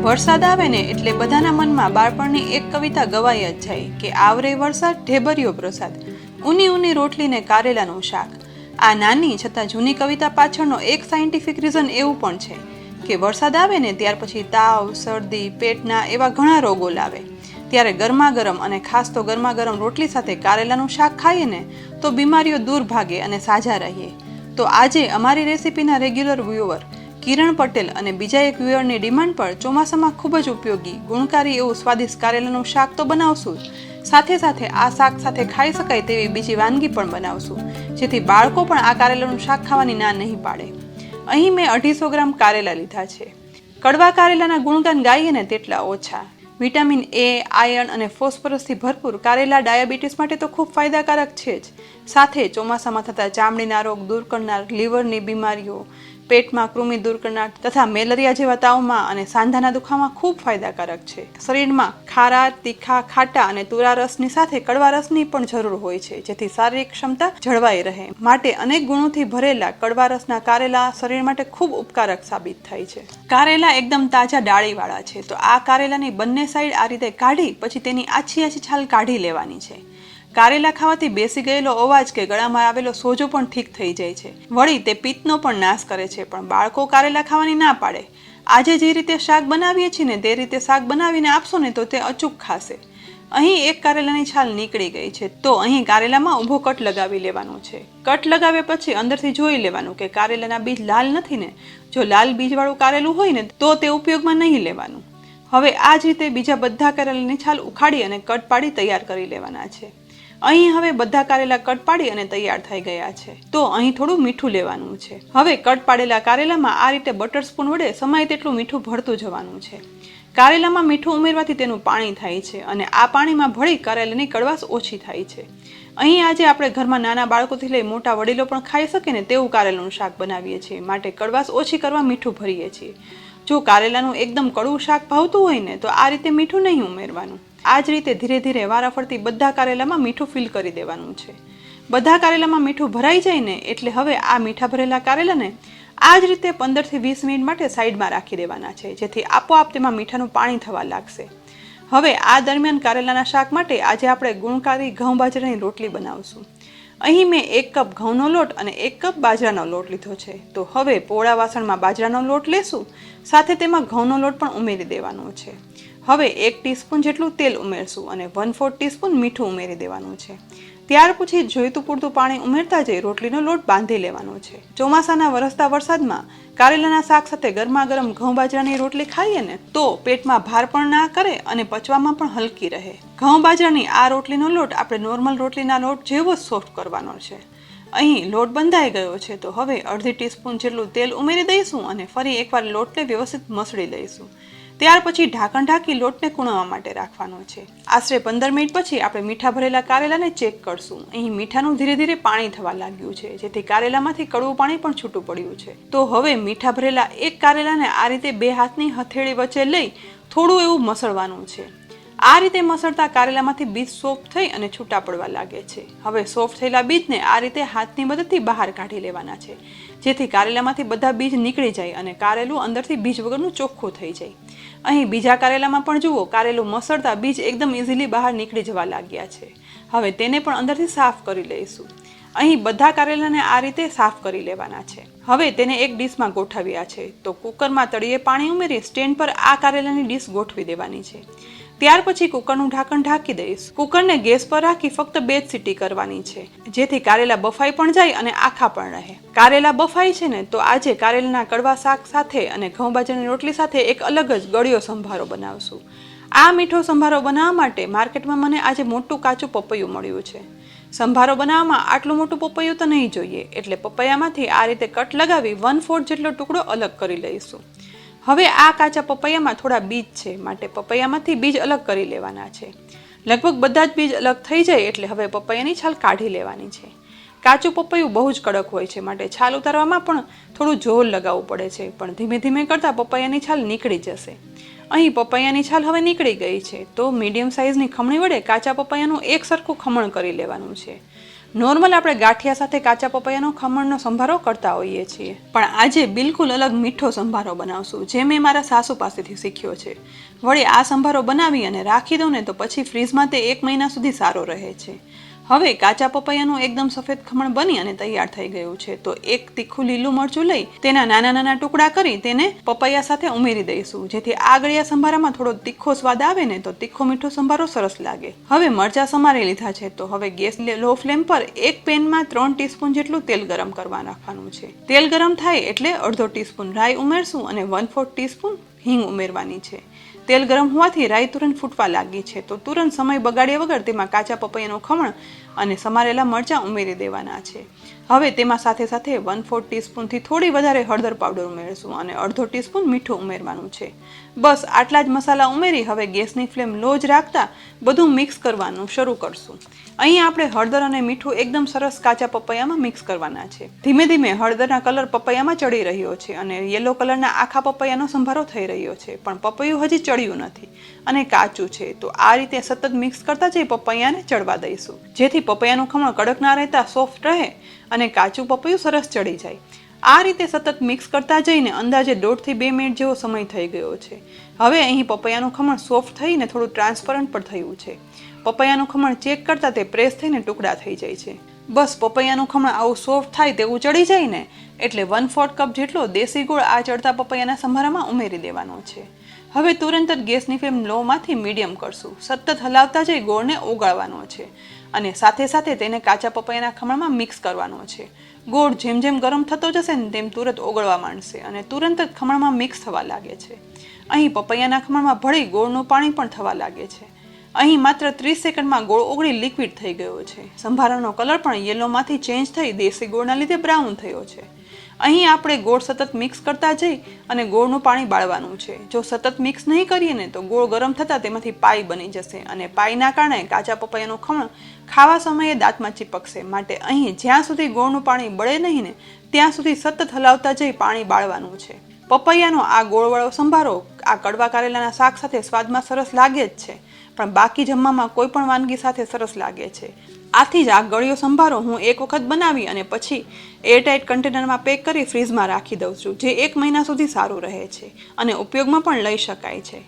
વરસાદ આવે ને એટલે બધાના મનમાં બાળપણની એક કવિતા ગવાઈ જ જાય કે આવરે વરસાદ ઢેબરિયો પ્રસાદ, ઊની ઊની રોટલી ને કારેલાનું શાક. આ નાની છતાં જૂની કવિતા પાછળનો એક સાયન્ટિફિક રીઝન એવું પણ છે કે વરસાદ આવે ને ત્યાર પછી તાવ, શરદી, પેટના એવા ઘણા રોગો લાવે. ત્યારે ગરમા ગરમ અને ખાસ તો ગરમા ગરમ રોટલી સાથે કારેલાનું શાક ખાઈએ ને તો બીમારીઓ દૂર ભાગે અને સાજા રહીએ. તો આજે અમારી રેસીપીના રેગ્યુલર વ્યુઅર કિરણ પટેલ અને બીજા એક વ્યુઅરની ડિમાન્ડ પર ચોમાસામાં ખૂબ જ ઉપયોગી ગુણકારી એવું સ્વાદિષ્ટ કારેલાનું શાક તો બનાવશું, સાથે સાથે આ શાક સાથે ખાઈ શકાય તેવી બીજી વાનગી પણ બનાવશું, જેથી બાળકો પણ આ કારેલાનું શાક ખાવાની ના નહીં પાડે. અહીં મેં 250 ગ્રામ કારેલા લીધા છે. કડવા કારેલાના ગુણગાન ગાઈએ ને તેટલા ઓછા. વિટામિન એ, આયર્ન અને ફોસ્ફરસથી ભરપૂર કારેલા ડાયાબિટીસ માટે તો ખૂબ ફાયદાકારક છે જ. સાથે ચોમાસામાં થતા ચામડીના રોગ દૂર કરનાર, લીવરની બીમારીઓ, પેટમાં કૃમિ દૂર કરનાર તથા મેલેરિયા જેવા તાવમાં અને સાંધાના દુખાવામાં ખૂબ ફાયદાકારક છે. શરીરમાં ખારા, તીખા, ખાટા અને તુરા રસની સાથે કડવા રસની પણ જરૂર હોય છે, જેથી શારીરિક ક્ષમતા જળવાઈ રહે. માટે અનેક ગુણોથી ભરેલા કડવા રસના કારેલા શરીર માટે ખૂબ ઉપકારક સાબિત થાય છે. કારેલા એકદમ તાજા ડાળીવાળા છે, તો આ કારેલાની બંને સાઈડ આ રીતે કાઢી પછી તેની આછી આછી છાલ કાઢી લેવાની છે. કારેલા ખાવાથી બેસી ગયેલો અવાજ કે ગળામાં આવેલો સોજો પણ ઠીક થઈ જાય છે. વળી તે પિત્તનો પણ નાશ કરે છે. પણ બાળકો કારેલા ખાવાની ના પાડે. આજે જે રીતે શાક બનાવીએ છીએ ને તે રીતે શાક બનાવીને આપશો ને તો તે અચૂક ખાશે. અહીં એક કારેલાની છાલ નીકળી ગઈ છે, તો અહીં કારેલામાં ઊભો કટ લગાવી લેવાનો છે. કટ લગાવ્યા પછી અંદરથી જોઈ લેવાનું કે કારેલાના બીજ લાલ નથી ને. જો લાલ બીજવાળું કારેલું હોય ને તો તે ઉપયોગમાં નહીં લેવાનું. હવે આ જ રીતે બીજા બધા કારેલાની છાલ ઉખાડી અને કટ પાડી તૈયાર કરી લેવાના છે. અહીં હવે બધા કારેલા કટ પાડી અને તૈયાર થઈ ગયા છે. તો અહીં થોડું મીઠું લેવાનું છે. હવે કટ પાડેલા કારેલામાં આ રીતે બટર સ્પૂન વડે સમાય તેટલું મીઠું ભરતું જવાનું છે. કારેલામાં મીઠું ઉમેરવાથી તેનું પાણી થાય છે અને આ પાણીમાં ભળી કારેલાની કડવાશ ઓછી થાય છે. અહીં આજે આપણે ઘરમાં નાના બાળકોથી લઈ મોટા વડીલો પણ ખાઈ શકે ને તેવું કારેલાનું શાક બનાવીએ છીએ. માટે કડવાશ ઓછી કરવા મીઠું ભરીએ છીએ. જો કારેલાનું એકદમ કડવું શાક ભાવતું હોય ને તો આ રીતે મીઠું નહીં ઉમેરવાનું. આ જ રીતે ધીરે ધીરે વારાફરતી બધા કારેલામાં મીઠું ફિલ કરી દેવાનું છે. બધા કારેલામાં મીઠું ભરાઈ જાય ને એટલે હવે આ મીઠા ભરેલા કારેલાને આ જ રીતે 15 થી 20 મિનિટ માટે સાઈડમાં રાખી દેવાના છે, જેથી આપોઆપ તેમાં મીઠાનું પાણી થવા લાગશે. હવે આ દરમિયાન કારેલાના શાક માટે આજે આપણે ગુણકારી ઘઉં બાજરાની રોટલી બનાવશું. અહીં મેં 1 કપ ઘઉંનો લોટ અને 1 કપ બાજરાનો લોટ લીધો છે. તો હવે પોળા વાસણમાં બાજરાનો લોટ લેશું, સાથે તેમાં ઘઉંનો લોટ પણ ઉમેરી દેવાનો છે. હવે 1 ટીસ્પૂન જેટલું તેલ ઉમેરશું અને 1/4 ટીસ્પૂન મીઠું ઉમેરી દેવાનું છે. ત્યાર પછી જોઈતું પૂરતું પાણી ઉમેરતા જઈ રોટલીનો લોટ બાંધી લેવાનો છે. ચોમાસાના વરસતા વરસાદમાં કારેલાના શાક સાથે ગરમા ગરમ ઘઉં બાજરાની રોટલી ખાઈએ ને તો પેટમાં ભાર પણ ના કરે અને પચવામાં પણ હલકી રહે. ઘઉં બાજરાની આ રોટલીનો લોટ આપણે નોર્મલ રોટલીના લોટ જેવો જ સોફ્ટ કરવાનો છે. અહીં લોટ બંધાઈ ગયો છે, તો હવે અડધી ટીસ્પૂન જેટલું તેલ ઉમેરી દઈશું અને ફરી એકવાર લોટને વ્યવસ્થિત મસળી દઈશું. ત્યાર પછી ઢાંકણ ઢાંકી લોટને કૂણવા માટે રાખવાનો છે. આશરે 15 મિનિટ પછી આપણે મીઠા ભરેલા કારેલાને ચેક કરશું. અહીં મીઠાનું ધીરે ધીરે પાણી થવા લાગ્યું છે, જેથી કારેલામાંથી કડવું પાણી પણ છૂટું પડ્યું છે. તો હવે મીઠા ભરેલા એક કારેલાને આ રીતે 2 હાથની હથેળી વચ્ચે લઈ થોડું એવું મસળવાનું છે. આ રીતે મસળતા કારેલામાંથી બીજ સોફ્ટ થઈ અને છૂટા પડવા લાગે છે. હવે સોફ્ટ થયેલા બીજને આ રીતે હાથની મદદથી બહાર કાઢી લેવાના છે, જેથી કારેલામાંથી બધા બીજ નીકળી જાય અને કારેલું અંદરથી બીજ વગરનું ચોખ્ખું થઈ જાય. અહીં બીજા કારેલામાં પણ જુઓ, કારેલું મસળતા બીજ એકદમ ઇઝીલી બહાર નીકળી જવા લાગ્યા છે. હવે તેને પણ અંદરથી સાફ કરી લઈશું. અહીં બધા કારેલાને આ રીતે સાફ કરી લેવાના છે. હવે તેને એક ડીશમાં ગોઠવ્યા છે. તો કુકરમાં તળિયે પાણી ઉમેરી સ્ટેન્ડ પર આ કારેલાની ડીશ ગોઠવી દેવાની છે. ત્યાર પછી કુકરનું ઢાંકણ ઢાંકી દઈશ. કુકરને ગેસ પર રાખી ફક્ત 2 જ સીટી કરવાની છે, જેથી કારેલા બફાઈ પણ જાય અને આખા પણ રહે. કારેલા બફાઈ છે ને તો આજે કારેલાના કડવા શાક સાથે અને ઘઉં બાજરાની રોટલી સાથે એક અલગ જ ગળ્યો સંભારો બનાવશું. આ મીઠો સંભારો બનાવવા માટે માર્કેટમાં મને આજે મોટું કાચું પપૈયું મળ્યું છે. સંભારો બનાવવામાં આટલું મોટું પપૈયું તો નહીં જોઈએ, એટલે પપૈયામાંથી આ રીતે કટ લગાવી 1/4 જેટલો ટુકડો અલગ કરી લઈશું. હવે આ કાચા પપૈયામાં થોડા બીજ છે, માટે પપૈયામાંથી બીજ અલગ કરી લેવાના છે. લગભગ બધા જ બીજ અલગ થઈ જાય એટલે હવે પપૈયાની છાલ કાઢી લેવાની છે. કાચું પપૈયું બહુ જ કડક હોય છે, માટે છાલ ઉતારવામાં પણ થોડું જોર લગાવવું પડે છે, પણ ધીમે ધીમે કરતાં પપૈયાની છાલ નીકળી જશે. અહીં પપૈયાની છાલ હવે નીકળી ગઈ છે, તો મીડિયમ સાઇઝની ખમણી વડે કાચા પપૈયાનું એક સરખું ખમણ કરી લેવાનું છે. નોર્મલ આપણે ગાંઠિયા સાથે કાચા પપૈયાનો ખમણનો સંભારો કરતા હોઈએ છીએ, પણ આજે બિલકુલ અલગ મીઠો સંભારો બનાવશું, જે મેં મારા સાસુ પાસેથી શીખ્યો છે. વળી આ સંભારો બનાવી અને રાખી દઉં ને તો પછી ફ્રીજમાં તે 1 મહિના સુધી સારો રહે છે. હવે કાચા પપૈયાનું એકદમ સફેદ ખમણ બની અને તૈયાર થઈ ગયું છે. તો એક તીખું લીલું મરચું લઈ તેના નાના નાના ટુકડા કરી તેને પપૈયા સાથે ઉમેરી દઈશું, જેથી આ ગળ્યા સંભારામાં થોડો તીખો સ્વાદ આવે ને તો તીખો મીઠો સંભારો સરસ લાગે. હવે મરચા સમારી લીધા છે, તો હવે ગેસ લો ફ્લેમ પર એક પેનમાં 3 ટીસ્પૂન જેટલું તેલ ગરમ કરવા નાખવાનું છે. તેલ ગરમ થાય એટલે અડધો ટીસ્પૂન રાઈ ઉમેરશું અને 1/4 ટીસ્પૂન હિંગ ઉમેરવાની છે. તેલ ગરમ હોવાથી રાઈ તુરંત ફૂટવા લાગી છે, તો તુરંત સમય બગાડ્યા વગર તેમાં કાચા પપૈયાનું ખમણ અને સમારેલા મરચાં ઉમેરી દેવાના છે. હવે તેમાં સાથે સાથે 1/4 ટીસ્પૂનથી થોડી વધારે હળદર પાવડર ઉમેરશું અને અડધો ટીસ્પૂન મીઠું ઉમેરવાનું છે. બસ આટલા જ મસાલા ઉમેરી હવે ગેસની ફ્લેમ લો જ રાખતા બધું મિક્સ કરવાનું શરૂ કરશું. અહીં આપણે હળદર અને મીઠું એકદમ સરસ કાચા પપૈયામાં મિક્સ કરવાના છે. ધીમે ધીમે હળદરના કલર પપૈયામાં ચડી રહ્યો છે અને યલો કલરના આખા પપૈયાનો સંભારો થઈ રહ્યો છે, પણ પપૈયું હજી ચડ્યું નથી અને કાચું છે. તો આ રીતે સતત મિક્સ કરતા જઈ પપૈયાને ચડવા દઈશું, જેથી પપૈયાનું ખમણ કડક ના રહેતા સોફ્ટ રહે અને કાચું પપૈયું સરસ ચડી જાય. આ રીતે સતત મિક્સ કરતા જઈને અંદાજે 1.5 થી 2 મિનિટ જેવો સમય થઈ ગયો છે. હવે અહીં પપૈયાનું ખમણ સોફ્ટ થઈને થોડું ટ્રાન્સપરન્ટ પણ થયું છે. પપૈયાનું ખમણ ચેક કરતા તે પ્રેસ થઈને ટુકડા થઈ જાય છે. બસ પપૈયાનું ખમણ આવું સોફ્ટ થાય તેવું ચડી જાય ને એટલે 1/4 કપ જેટલો દેશી ગોળ આ ચડતા પપૈયાના સંભારામાં ઉમેરી દેવાનો છે. હવે તુરંત જ ગેસની ફ્લેમ લોમાંથી મીડિયમ કરશું. સતત હલાવતા જઈ ગોળને ઓગાળવાનો છે અને સાથે સાથે તેને કાચા પપૈયાના ખમણમાં મિક્સ કરવાનો છે. ગોળ જેમ જેમ ગરમ થતો જશે ને તેમ તુરંત ઓગળવા માંડશે અને તુરંત જ ખમણમાં મિક્સ થવા લાગે છે. અહીં પપૈયાના ખમણમાં ભળી ગોળનું પાણી પણ થવા લાગે છે. અહીં માત્ર 30 સેકન્ડમાં ગોળ ઓગળી લિક્વિડ થઈ ગયો છે. સંભારાનો કલર પણ યલોમાંથી ચેન્જ થઈ દેશી ગોળના લીધે બ્રાઉન થયો છે. અહીં આપણે ગોળ સતત મિક્સ કરતા જઈ અને ગોળનું પાણી બાળવાનું છે. જો સતત મિક્સ નહીં કરીએ ને તો ગોળ ગરમ થતાં તેમાંથી પાઈ બની જશે અને પાઈના કારણે કાચા પપૈયાનું ખમણ ખાવા સમયે દાંતમાં ચીપકશે. માટે અહીં જ્યાં સુધી ગોળનું પાણી બળે નહીં ને ત્યાં સુધી સતત હલાવતા જઈ પાણી બાળવાનું છે. પપૈયાનો આ ગોળવાળો સંભારો આ કડવા કારેલાના શાક સાથે સ્વાદમાં સરસ લાગે જ છે, પણ બાકી જમવામાં કોઈ પણ વાનગી સાથે સરસ લાગે છે. આથી જ આ ગળ્યો સંભારો હું એક વખત બનાવી અને પછી એરટાઇટ કન્ટેનરમાં પેક કરી ફ્રીઝમાં રાખી દઉં છું, જે 1 મહિના સુધી સારું રહે છે અને ઉપયોગમાં પણ લઈ શકાય છે.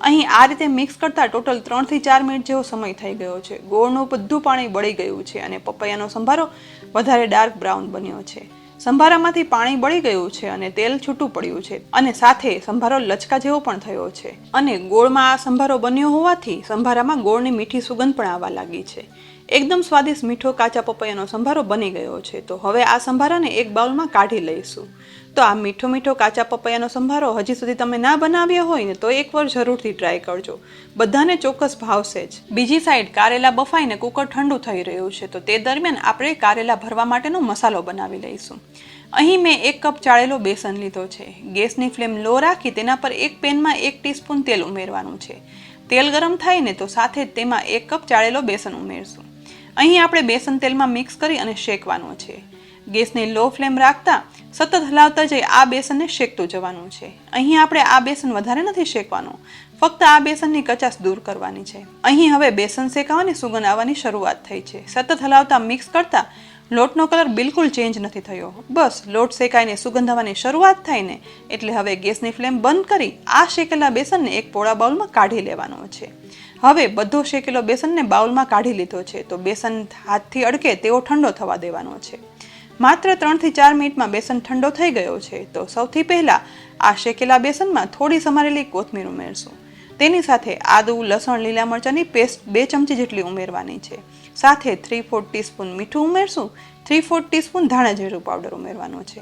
અહીં આ રીતે મિક્સ કરતાં ટોટલ 3 થી 4 મિનિટ જેવો સમય થઈ ગયો છે. ગોળનું બધું પાણી બળી ગયું છે અને પપૈયાનો સંભારો વધારે ડાર્ક બ્રાઉન બન્યો છે. સંભારામાંથી પાણી બળી ગયું છે અને તેલ છૂટું પડ્યું છે અને સાથે સંભારો લચકા જેવો પણ થયો છે. અને ગોળમાં આ સંભારો બન્યો હોવાથી સંભારામાં ગોળની મીઠી સુગંધ પણ આવવા લાગી છે. એકદમ સ્વાદિષ્ટ મીઠો કાચા પપૈયાનો સંભારો બની ગયો છે. તો હવે આ સંભારાને એક બાઉલમાં કાઢી લઈશું. તો આ મીઠો મીઠો કાચા પપૈયાનો સંભારો હજી સુધી તમે ના બનાવ્યો હોય ને તો એકવાર જરૂરથી ટ્રાય કરજો, બધાને ચોક્કસ ભાવશે જ. બીજી સાઈડ કારેલા બફાઈને કુકર ઠંડુ થઈ રહ્યું છે, તો તે દરમિયાન આપણે કારેલા ભરવા માટેનો મસાલો બનાવી લઈશું. અહીં મેં 1 કપ ચાળેલો બેસન લીધો છે. ગેસની ફ્લેમ લો રાખી તેના પર એક પેનમાં 1 ટીસ્પૂન તેલ ઉમેરવાનું છે. તેલ ગરમ થાય ને તો સાથે જ તેમાં 1 કપ ચાળેલો બેસન ઉમેરશું. અહીં આપણે બેસન તેલમાં મિક્સ કરી અને શેકવાનું છે. ગેસની લો ફ્લેમ રાખતા સતત હલાવતા જઈ આ બેસનને શેકતું જવાનું છે. અહીં આપણે આ બેસન વધારે નથી શેકવાનું, ફક્ત આ બેસનની કચાશ દૂર કરવાની છે. અહીં હવે બેસન શેકાવાની સુગંધ આવવાની શરૂઆત થઈ છે. સતત હલાવતા મિક્સ કરતા લોટનો કલર બિલકુલ ચેન્જ નથી થયો. બસ લોટ શેકાઈને સુગંધ આવવાની શરૂઆત થાય ને એટલે હવે ગેસની ફ્લેમ બંધ કરી આ શેકેલા બેસનને એક પોળા બાઉલમાં કાઢી લેવાનો છે. હવે બધો શેકેલો બેસનને બાઉલમાં કાઢી લીધો છે. તો બેસન હાથથી અડકે તેવો ઠંડો થવા દેવાનો છે. માત્ર 3 થી 4 મિનિટમાં બેસન ઠંડો થઈ ગયો છે. તો સૌથી પહેલા આ શેકેલા બેસનમાં થોડી સમારેલી કોથમીર ઉમેરશું. તેની સાથે આદુ, લસણ, લીલા મરચાંની પેસ્ટ 2 ચમચી જેટલી ઉમેરવાની છે. સાથે 3/4 ટીસ્પૂન મીઠું ઉમેરશું. 3/4 ટીસ્પૂન ધાણા જીરું પાવડર ઉમેરવાનો છે.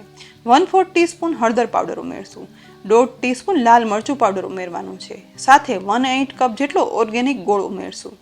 1/4 ટીસ્પૂન હળદર પાવડર ઉમેરશું. 1/2 ટીસ્પૂન લાલ મરચું પાવડર ઉમેરવાનું છે. સાથે 1/8 કપ જેટલો ઓર્ગેનિક ગોળ ઉમેરશું.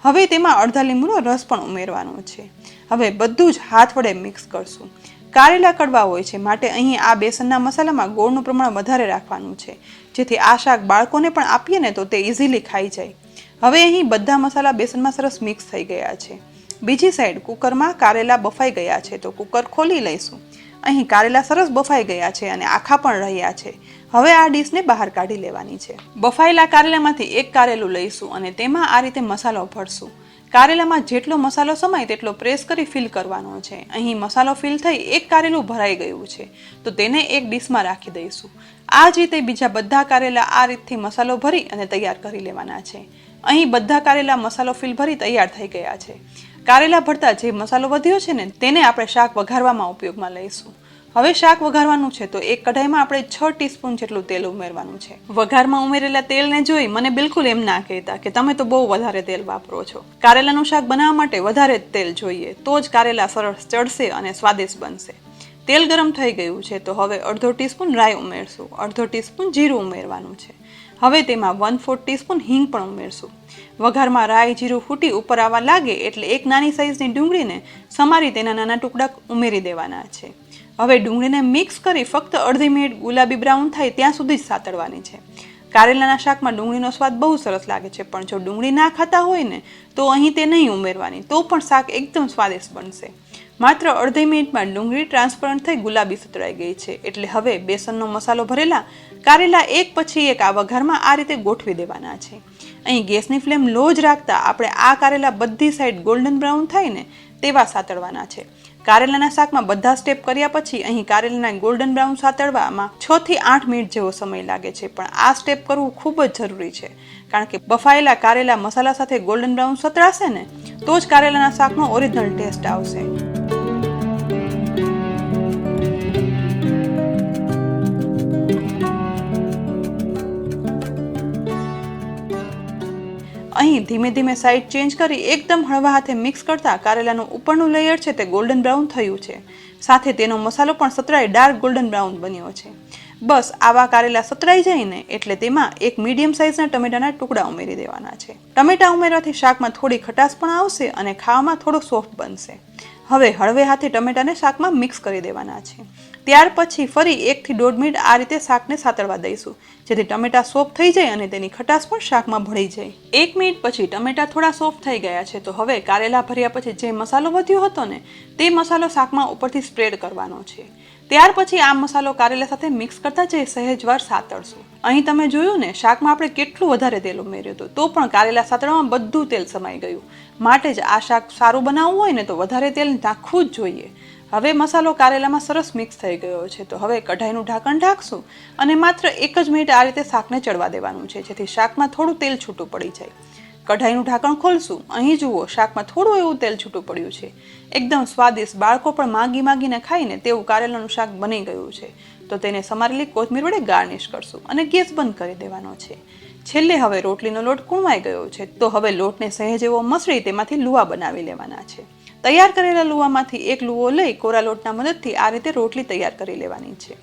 હવે તેમાં અડધા લીંબુનો રસ પણ ઉમેરવાનો છે. હવે બધું જ હાથ વડે મિક્સ કરશું. કારેલા કડવા હોય છે, માટે અહીં આ બેસનના મસાલામાં ગોળનું પ્રમાણ વધારે રાખવાનું છે, જેથી આ શાક બાળકોને પણ આપીએ ને તો તે ઇઝીલી ખાઈ જાય. હવે અહીં બધા મસાલા બેસનમાં સરસ મિક્સ થઈ ગયા છે. બીજી સાઈડ કુકરમાં કારેલા બફાઈ ગયા છે, તો કુકર ખોલી લઈશું. અહીં કારેલા સરસ બફાઈ ગયા છે અને આખા પણ રહ્યા છે. હવે આ ડીશને બહાર કાઢી લેવાની છે. બફાયેલા કારેલામાંથી એક કારેલું લઈશું અને તેમાં આ રીતે મસાલો ભરશું. કારેલામાં જેટલો મસાલો સમાય તેટલો પ્રેસ કરી ફિલ કરવાનો છે. અહીં મસાલો ફિલ થઈ એક કારેલું ભરાઈ ગયું છે તો તેને એક ડીશમાં રાખી દઈશું. આ જ રીતે બીજા બધા કારેલા આ રીતથી મસાલો ભરી અને તૈયાર કરી લેવાના છે. અહીં બધા કારેલા મસાલો ફિલ ભરી તૈયાર થઈ ગયા છે. કારેલા ભરતા જે મસાલો વધ્યો છે ને તેને આપણે શાક વઘારવામાં ઉપયોગમાં લઈશું. હવે શાક વઘારવાનું છે તો એક કઢાઈમાં આપણે 6 ટીસ્પૂન જેટલું તેલ ઉમેરવાનું છે. વઘારમાં ઉમેરેલા તેલને જોઈ મને બિલકુલ એમ ના કહેતા કે તમે તો બહુ વધારે તેલ વાપરો છો. કારેલાનું શાક બનાવવા માટે વધારે તેલ જોઈએ તો જ કારેલા સરસ ચડશે અને સ્વાદિષ્ટ બનશે. તેલ ગરમ થઈ ગયું છે તો હવે અડધો ટીસ્પૂન રાઈ ઉમેરશું, અડધો ટીસ્પૂન જીરું ઉમેરવાનું છે. હવે તેમાં 1/4 ટીસ્પૂન હિંગ પણ ઉમેરશું. વઘારમાં રાઈ જીરું ફૂટી ઉપર આવવા લાગે એટલે એક નાની સાઈઝની ડુંગળીને સમારી તેના નાના ટુકડા ઉમેરી દેવાના છે. હવે ડુંગળીને મિક્સ કરી ફક્ત અડધી મિનિટ ગુલાબી બ્રાઉન થાય ત્યાં સુધી જ સાતળવાની છે. કારેલાના શાકમાં ડુંગળીનો સ્વાદ બહુ સરસ લાગે છે, પણ જો ડુંગળી ના ખાતા હોય ને તો અહીં તે નહીં ઉમેરવાની, તો પણ શાક એકદમ સ્વાદિષ્ટ બનશે. માત્ર અડધી મિનિટમાં ડુંગળી ટ્રાન્સપરન્ટ થઈ ગુલાબી સતળાઈ ગઈ છે એટલે હવે બેસનનો મસાલો ભરેલા કારેલા એક પછી એક આ વઘારમાં આ રીતે ગોઠવી દેવાના છે. અહીં ગેસની ફ્લેમ લો જ રાખતા આપણે આ કારેલા બધી સાઈડ ગોલ્ડન બ્રાઉન થાય ને તેવા સાતળવાના છે. કારેલાના શાકમાં બધા સ્ટેપ કર્યા પછી અહીં કારેલાના ગોલ્ડન બ્રાઉન સાતળવામાં 6 થી 8 મિનિટ જેવો સમય લાગે છે, પણ આ સ્ટેપ કરવું ખૂબ જ જરૂરી છે કારણ કે બફાયેલા કારેલા મસાલા સાથે ગોલ્ડન બ્રાઉન સતળાશે ને તો જ કારેલાના શાકનો ઓરિજિનલ ટેસ્ટ આવશે. અહીં ધીમે ધીમે સાઈડ ચેન્જ કરી એકદમ હળવા હાથે મિક્સ કરતા કારેલાનું ઉપરનું લેયર છે તે ગોલ્ડન બ્રાઉન થયું છે, સાથે તેનો મસાલો પણ સતળાઈ ડાર્ક ગોલ્ડન બ્રાઉન બન્યો છે. બસ આવા કારેલા સતળાઈ જાય ને એટલે તેમાં એક મીડિયમ સાઈઝના ટમેટાના ટુકડા ઉમેરી દેવાના છે. ટમેટા ઉમેરવાથી શાકમાં થોડી ખટાશ પણ આવશે અને ખાવામાં થોડો સોફ્ટ બનશે. હવે હળવે હાથે ટમેટાને શાકમાં મિક્સ કરી દેવાના છે. ત્યાર પછી ફરી 1 થી 1.5 મિનિટ આ રીતે શાકને સાતળવા દઈશું જેથી ટમેટા સોફ્ટ થઈ જાય અને તેની ખટાશ પણ શાકમાં ભળી જાય. 1 મિનિટ પછી ટમેટા થોડા સોફ્ટ થઈ ગયા છે તો હવે કારેલા ભર્યા પછી જે મસાલો વધ્યો હતો ને તે મસાલો શાકમાં ઉપરથી સ્પ્રેડ કરવાનો છે. ત્યાર પછી આ મસાલો કારેલા સાથે મિક્સ કરતા જઈ સહેજવાર સાતળશું. અહીં તમે જોયું ને શાકમાં આપણે કેટલું વધારે તેલ ઉમેર્યું હતું તો પણ કારેલા સાતળવામાં બધું તેલ સમાઈ ગયું. માટે જ આ શાક સારું બનાવવું હોય ને તો વધારે તેલ નાખવું જ જોઈએ. હવે મસાલો કારેલામાં સરસ મિક્સ થઈ ગયો છે તો હવે કઢાઈનું ઢાંકણ ઢાંકશું અને માત્ર 1 જ મિનિટ આ રીતે શાકને ચડવા દેવાનું છે જેથી શાકમાં થોડું તેલ છૂટું પડી જાય. કઢાઈનું ઢાંકણ ખોલશું. અહીં જુઓ શાકમાં થોડું એવું તેલ છૂટું પડ્યું છે. એકદમ સ્વાદિષ્ટ બાળકો પણ માગીને ખાઈને તેવું કારેલાનું શાક બની ગયું છે. તો તેને સમારેલી કોથમીર વડે ગાર્નિશ કરશું અને ગેસ બંધ કરી દેવાનો છે. છેલ્લે હવે રોટલીનો લોટ કૂણવાઈ ગયો છે તો હવે લોટને સહેજ એવો મસળી તેમાંથી લુવા બનાવી લેવાના છે. તૈયાર કરેલા લુવામાંથી એક લુવો લઈ કોરા લોટના મદદથી આ રીતે રોટલી તૈયાર કરી લેવાની છે.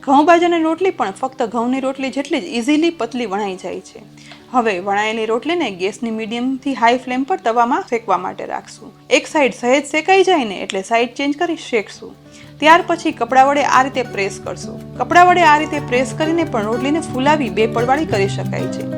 ઘઉં બાજરાની રોટલી પણ ફક્ત ઘઉંની રોટલી જેટલી જ ઇઝીલી પતલી વણાઈ જાય છે. હવે વણાયેલી રોટલીને ગેસની મીડિયમથી હાઈ ફ્લેમ પર તવામાં શેકવા માટે રાખશું. એક સાઈડ સહેજ શેકાઈ જાય ને એટલે સાઈડ ચેન્જ કરી શેકશું. ત્યાર પછી કપડા વડે આ રીતે પ્રેસ કરશું. કપડા વડે આ રીતે પ્રેસ કરીને પણ રોટલીને ફૂલાવી બે પડવાળી કરી શકાય છે.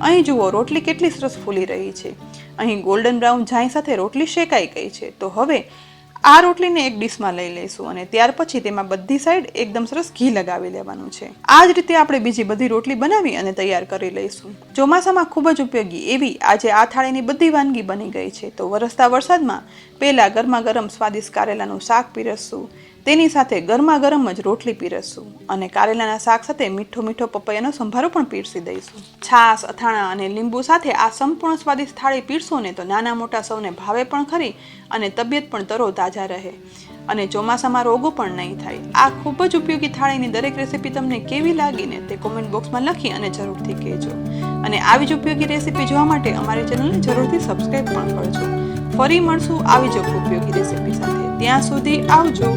અહીં જુઓ રોટલી કેટલી સરસ ફૂલી રહી છે. અહીં ગોલ્ડન બ્રાઉન ઝાઈ સાથે રોટલી શેકાઈ ગઈ છે તો હવે આ રોટલીને એક ડીશમાં લઈ લઈશું અને ત્યાર પછી તેમાં બધી સાઈડ એકદમ સરસ ઘી લગાવી લેવાનું છે. આ જ રીતે આપણે બીજી બધી રોટલી બનાવી અને તૈયાર કરી લઈશું. ચોમાસામાં ખૂબ જ ઉપયોગી એવી આજે આ થાળીની બધી વાનગી બની ગઈ છે તો વરસતા વરસાદમાં પહેલા ગરમા ગરમ સ્વાદિષ્ટ કારેલાનું શાક પીરસશું, તેની સાથે ગરમા ગરમ જ રોટલી પીરસશું અને કારેલાના શાક સાથે મીઠો મીઠો પપૈયાનો સંભારો પણ પીરસી દઈશું. છાશ, અથાણા અને લીંબુ સાથે આ સંપૂર્ણ સ્વાદિષ્ટ થાળી પીરસો ને તો નાના મોટા સૌને ભાવે પણ ખરી અને તબિયત પણ તરો તાજા રહે અને ચોમાસામાં રોગો પણ નહીં થાય. આ ખૂબ જ ઉપયોગી થાળીની દરેક રેસીપી તમને કેવી લાગીને તે કોમેન્ટ બોક્સમાં લખી અને જરૂરથી કહેજો. અને આવી જ ઉપયોગી રેસીપી જોવા માટે અમારી ચેનલને જરૂરથી સબસ્ક્રાઈબ પણ કરજો. ફરી મળશું આવી જ ઉપયોગી રેસીપી સાથે. ત્યાં સુધી આવજો.